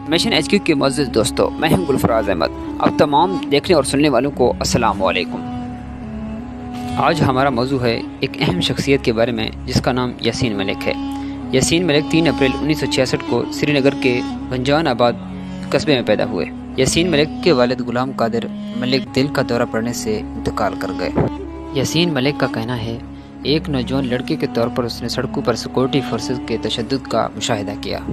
Mission HQ के मुअज़्ज़िज़ दोस्तों, मैं हूं गुलफराज अहमद। अब तमाम देखने और सुनने वालों को अस्सलाम वालेकुम। आज हमारा मौजू है एक अहम शख्सियत के बारे में जिसका नाम यासीन मलिक है। यासीन मलिक 3 अप्रैल 1966 को श्रीनगर के भंजान आबाद कस्बे में पैदा हुए। यासीन मलिक के वालिद गुलाम कादिर मलिक दिल का दौरा पड़ने से इंतकाल कर गए। यासीन मलिक का कहना है, एक नौजवान लड़के के तौर पर उसने सड़कों पर सिक्योरिटी फोर्सेस के तशद्दुद का मुशाहिदा किया।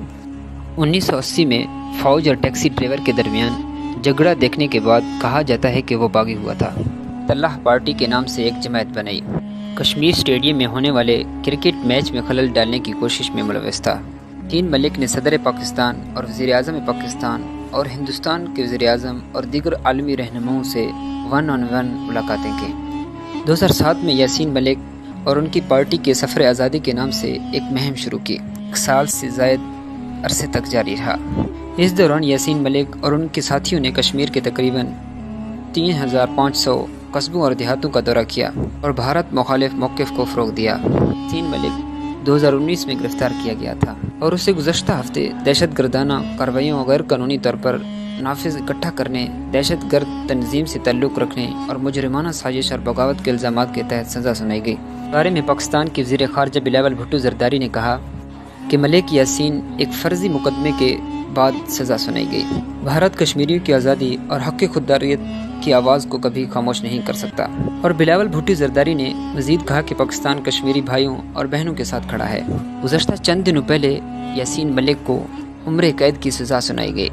1980 में फौज और टैक्सी ड्राइवर के दरमियान झगड़ा देखने के बाद कहा जाता है कि वो बागी हुआ था। तल्लाह पार्टी के नाम से एक जमात बनाई। कश्मीर स्टेडियम में होने वाले क्रिकेट मैच में खलल डालने की कोशिश में मुलव्वस था। यासीन मलिक ने सदर पाकिस्तान और वज़ीर-ए-आज़म पाकिस्तान और हिंदुस्तान के वज़ीर-ए-आज़म और दीगर आलमी रहनुमाओं से 1-on-1 मुलाकातें की। 2007 में यासीन मलिक और उनकी पार्टी के सफ़र आज़ादी के नाम से एक मुहिम शुरू की। 1 साल से ज़ायद अरसे तक जारी रहा। इस दौरान यासीन मलिक और उनके साथियों ने कश्मीर के तकरीबन 3500 कस्बों और देहातों का दौरा किया और भारत मुखालिफ मौक़िफ़ को फ़रोग़ दिया। यासीन मलिक 2019 में गिरफ़्तार किया गया था और उसे गुज़श्ता हफ्ते दहशतगर्दाना कार्रवाइयों और गैर कानूनी तौर पर नाफिज़ इकट्ठा करने, दहशतगर्द तंजीम से ताल्लुक़ रखने और मुजरिमाना साजिश और बगावत के इल्ज़ामात के तहत सज़ा सुनाई गई। बारे में पाकिस्तान के वज़ीर ख़ारजा बिलावल भुट्टो ज़रदारी ने कहा कि मलिक यासीन एक फ़र्ज़ी मुकदमे के बाद सज़ा सुनाई गई। भारत कश्मीरियों की आज़ादी और हक़ खुददारियत की आवाज़ को कभी खामोश नहीं कर सकता। और बिलावल भुट्टो ज़रदारी ने मज़ीद कहा कि पाकिस्तान कश्मीरी भाइयों और बहनों के साथ खड़ा है। गुज़श्ता चंद दिनों पहले यासीन मलिक को उम्र कैद की सज़ा सुनाई गई।